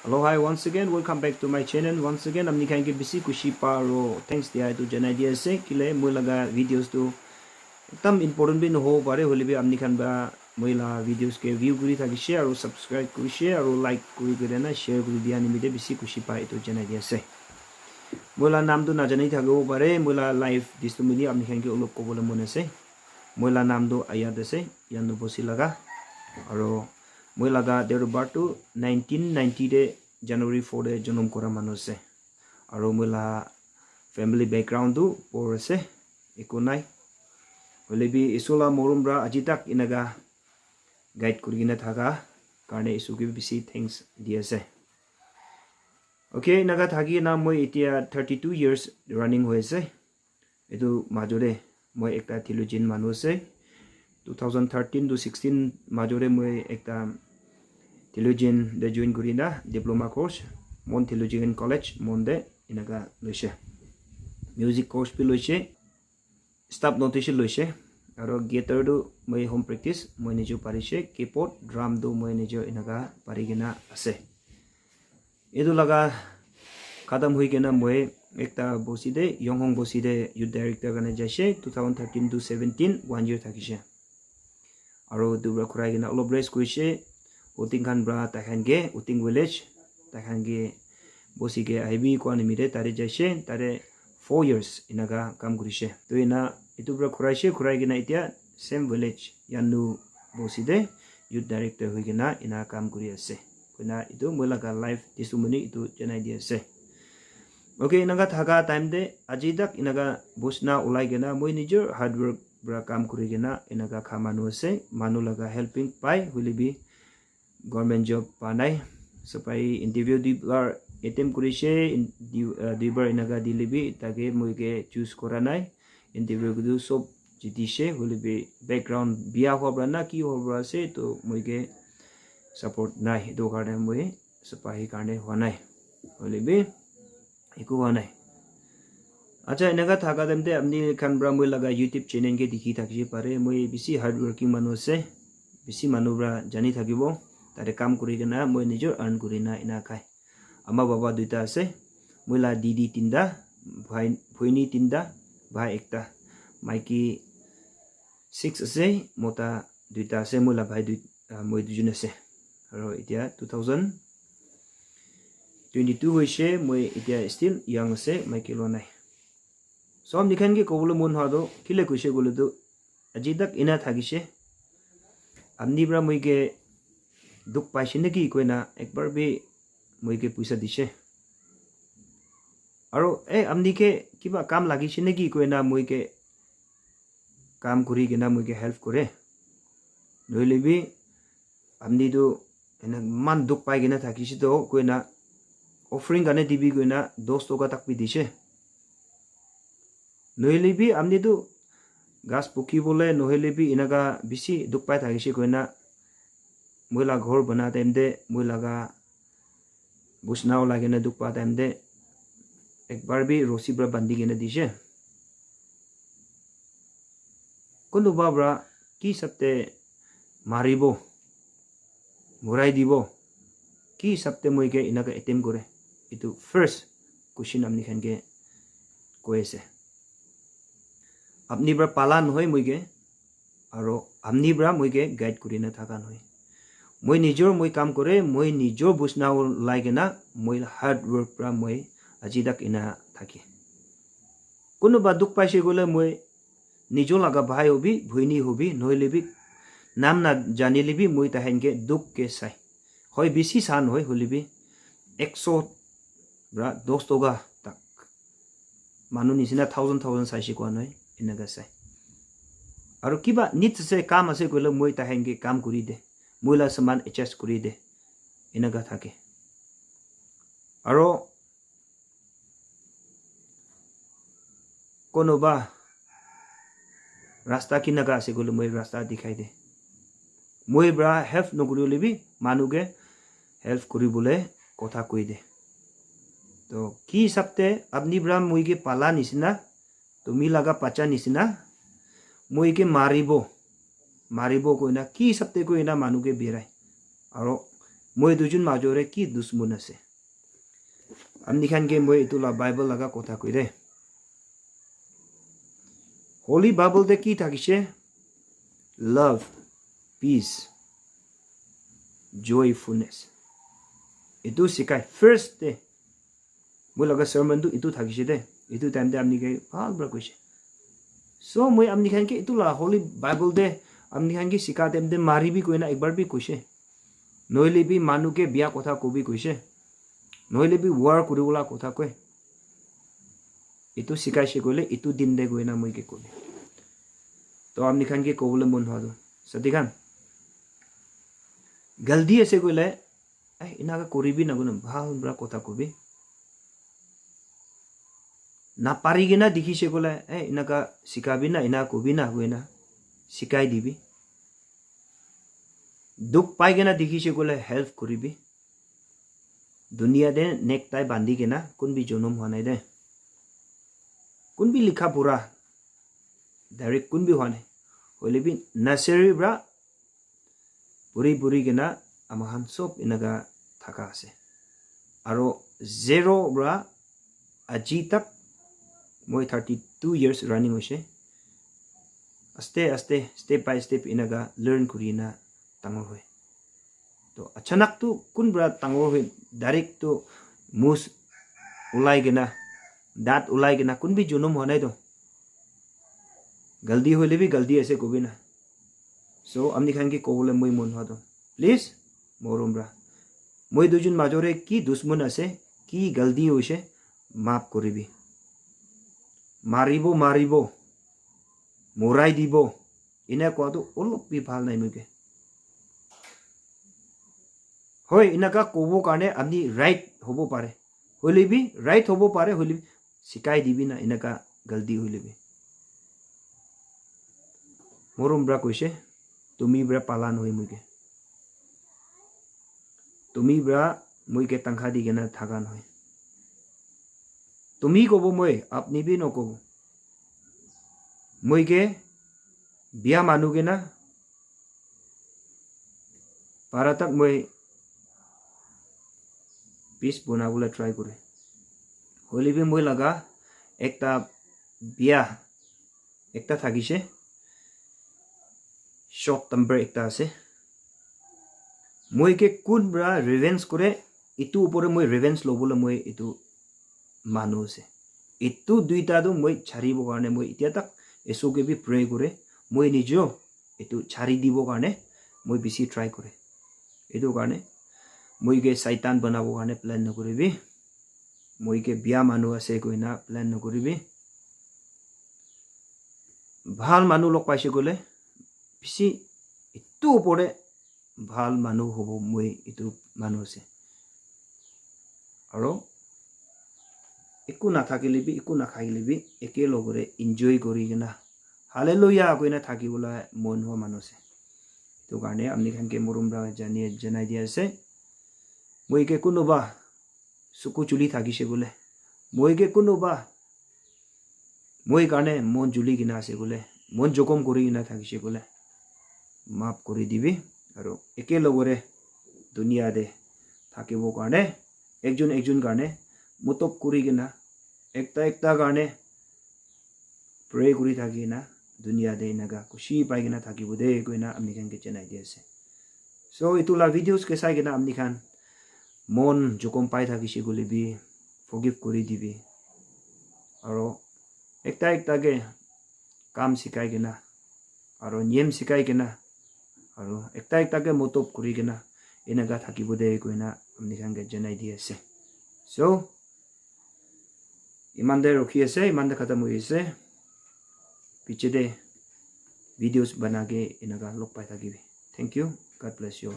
Hello, hi, once again, welcome back to my channel. Once again, amni khain ke bisi kushi paro. Thanks dia to janai dia se kile mulaga videos to tam important bin ho bare holi bi amni khan ba moila videos ke view guri thaki share or subscribe guri share or like guri gure na share guri dia ni mide bisi kushi pa to janai dia se. Moila nam do na janai thago bare moila live this to mini amni khain ke ulop ko bola mone se. Moila nam do ayade se yanu bosi laga aro মই লাগা দেৰ বাৰটো 1990 de January 4 de জনম কৰা মানুহ আছে আৰু মইলা family ব্যাকগ্ৰাউণ্ড তো পৰ আছে একো নাই হলেবি ইসোলা মৰমৰা আজি তাক ইনাগা গাইড কৰি কিনে থাকা কাৰণে ইসুকে বেছি থ্যাঙ্কস দি আছে ওকে ইনাগা থাকি না মই এতিয়া 32 years ৰানিং হৈ আছে এটো মাজৰে মই একটা থিলোজিন মানুহ আছে 2013 to 16 মাজৰে মই একটা theologian de join kurina diploma course mon theologian college monde inaga loise music course pi loise staff notation loise aro guitar do moi home practice moi nijo parise keyboard drum do moi nijo inaga parigena ase edu laga khatam hui gena moi ekta bosi de yonghong bosi de youth director gane jaise 2013 to 17 1 year thakise aro dubra khurai gena olobres koise uting kan bra takhange uting village takhange bosige IB ko animire tare jaise tare 4 years inaga kam gurise to ina itu bra khurai gina itia same village yanu boside youth director hoigina ina kam guri ase koina itu molaga life tisumuni itu janai di ase okay inaga thaga time de ajidak inaga busna ulai gina moi nijor hard work bra kam kuri gina inaga khamanu ase manu laga helping pai hulibi government job panai sapai interview dibar attempt kurise dibar inaga dilibi tage moige choose koranai interview gudu sob jidise holibe background bia hobra na ki hobra se to moige support nai do karne moi sapai karne honai holibe iku honai acha inaga thaga demte amni khan bra moi laga youtube channel ke dikhi thakje pare moi bisi hard working manu ase bisi manu bra jani thakibo tare কাম কৰি কিনা মই নিজৰ আৰ্ন কৰি না ইনা খাই আমা বাবা দুইটা আছে মইলা দিদি তিনটা ভাই ভইনি তিনটা ভাই একটা মাইকি 6 আছে মোটা দুইটা আছে মইলা ভাই মই দুজন আছে আৰু এতিয়া 2022 হৈছে মই এতিয়া ষ্টিল ইয়াং আছে মাইকি লো নাই সব নিখান কি কবলে মন হাদো কিলে কইছে গলেতো আজি তক ইনা থাকিছে আমনি ব্রা মইকে दुख पाइसे नेकी कोइना एक बार भी मोइके पैसा दिसे आरो ए आमनी के किबा काम लागिसे नेकी कोइना मोइके काम करि गेना मोइके हेल्प करे नइलेबि आमनी दो एना मान दुख पाइ गेना थाकिसे तो कोइना ऑफरिंग गाने दिबि कोइना 10 टका तक भी दिसे नइलेबि आमनी दो गास पुकी बोले नइलेबि इनागा बिसि दुख पाइ थाकिसे कोइना मोला घर बना टाइम दे मोलागा बुसनाव लागे ना दुख पा टाइम दे एक बार भी रोसी ब्रा बंदी के ना दिशे कुनु बाबरा की सबते मारिबो मुराई दिबो की सबते मोई के इनाका अटेम्प्ट करे इतु फर्स्ट क्वेश्चन हमनी खान के कोएसे अपनी ब्रा पाला नहय मोई के आरो हमनी ब्रा मोई के गाइड करि ना थाका नहय মই নিজৰ মই কাম কৰে মই নিজৰ বুঝনাও লাগে না মই হাৰ্ড ওয়াৰ্ক পৰা মই আজি তাক ইনা থাকি কোনো বা দুখ পাইছে গলে মই নিজৰ লাগা ভাই হবি ভইনি হবি নইলেবি নাম না জানিলেবি মই তাহেনকে দুখ কে চাই হয় বেছি সান হয় হলিবি 100 ব্রা 10 টকা তাক মানুহ নিচিনা 1000 চাইছে কোৱা নহয় ইনাগা চাই আৰু কিবা নিট আছে কাম আছে গলে মই তাহেনকে কাম কৰি দে मोला समान एडजस्ट करि दे इनागा थाके आरो कोनोबा रास्ता किनागा आसे गले moi रास्ता दिखाई दे moi ब्रा हेल्प नगुरिलेबि मानुगे हेल्प करिबोले कथा कइ दे तो की सबते अपनी ब्रा मोइगे पाला निसिना तुमी लगा पाचा निसिना मोइगे मारिबो कोइना की सबते कोइना मानुगे बेराय आरो moi dujun majore ki dusmun ase amni khan ge moi itula bible laga kotha koire holy bible de ki thakise love peace joyfulness itu sikai first de moi laga sermon tu itu thakise de itu time de amni ge bhal bra koise so moi amni khan ke itula holy bible de amni khan ke sika dem de mari bi koina ekbar bi koise noile bi manu ke biya kotha kobi koise noile bi war kuribula kotha koi itu sikai se gole itu din de goina moi ke kobi to amni khan ke kobule mon hado sadikan galdi ase gole ai ina ka koribi na gona bhal bra kotha kobi na pari gena dikhi se gole ai ina ka sikabi na ina kobi na goina sikai dibi duk pai gena dikhi se gole help koribi दुनिया दे नेक ताई बांधी के ना कुन भी जोनम होने दे कुन भी लिखा पूरा डायरेक्ट कुन भी होने होले भी नर्सरी ब्रा पूरी पूरी के ना अमहान सोप इनका थका से आरो zero ब्रा अजी तक मोई 32 years रनिंग होशे अस्ते अस्ते स्टेप बाय स्टेप इनका लर्न करीना तंगो होए तो अचानक तो कुन ब्रा तंगो होए डायरेक्ट तो मुस उलाई के ना दांत उलाई के ना कुन भी जुनम होने तो गलती होले भी गलती ऐसे को भी ना सो अमनी खान की कोवले मुई मन हो तो प्लीज मोरम ब्रा मुई दुजुन माजोरे की दुश्मन असे की गलती होइसे माफ करिबी मारिबो मारिबो मोराई दिबो इना को तो ओलप भी भाल নাই मुके होय इनका कोबो काने अपनी राइट होबो पारे होले भी राइट होबो पारे होले सिकाई दिबी ना इनका गलती होले भी मोरम ब्रा कइसे तुमी ब्रा पालान होय मुके तुमी ब्रा मुके तंखा दी गेना थागान होय तुमी कोबो मोय अपनी भी न कोबो मुके बिया मानुगे ना पारा तक मोय पीस बनाबोले ट्राई करे होली भी मैं लगा एकटा बिया एकटा थाकिसे शॉर्ट टेम्पर एकटा आसे मैं के कुन ब्रा रिवेंज करे इतु ऊपरे मैं रिवेंज लबोले मैं इतु मानु से इतु दुईटा दो मैं छारिबो कारणे मैं इतिया तक एसोके भी प्रे करे मैं निजो इतु छारि दिबो कारणे मैं बेसी ट्राई करे इतु कारणे মই কে শয়তান বানাবো কাৰণে প্ল্যান নকৰিবি মই কে বিয়া মানুহ আছে কইনা প্ল্যান নকৰিবি ভাল মানুহ লগ পাইছে গলে পিছি ইটো ওপৰে ভাল মানুহ হ'ব মই ইটো মানুহ আছে আৰু একো নাথাকিলেবি একো নাখাইলেবি একে লগৰে এনজয় কৰি কিনা হালেলুয়া কইনা থাকিবলৈ মন হোৱা মানুহ আছে তো কাৰণে আমনি খানকে মৰমৰা জনাই দিয়া আছে মই কে কোনোবা সুকু চুলি থাকিছে গলে মই কে কোনোবা মই কাৰণে মন জুলি কিনা আছে গলে মন জকম কৰি কিনা থাকিছে গলে মাফ কৰি দিবি আৰু একে লগৰে দুনিয়া দে থাকিব কাৰণে একজন কাৰণে মুতক কৰি কিনা একটা কাৰণে প্ৰে কৰি থাকি না দুনিয়া দে নাগা খুশি পাই কিনা থাকিব দে কইনা আমনি খান কে জনাই দি আছে সো ইতুলা ভিডিওস কে চাই কিনা আমনি খান মন জকম পাই থাকিছে গলে বি ফৰগিভ কৰি দিবি আৰু একটা কে কাম শিকাই কিনা আৰু নিয়ম শিকাই কিনা আৰু একটা কে মতব কৰি কিনা এনেকা থাকিব দে কইনা আমনি খানকে জনাই দি আছে সো ইমান দে ৰখি আছে ইমান দে খতম হৈ আছে পিছে দে ভিডিওস বনাকে এনেকা লগ পাই থাকিবি thank you God bless U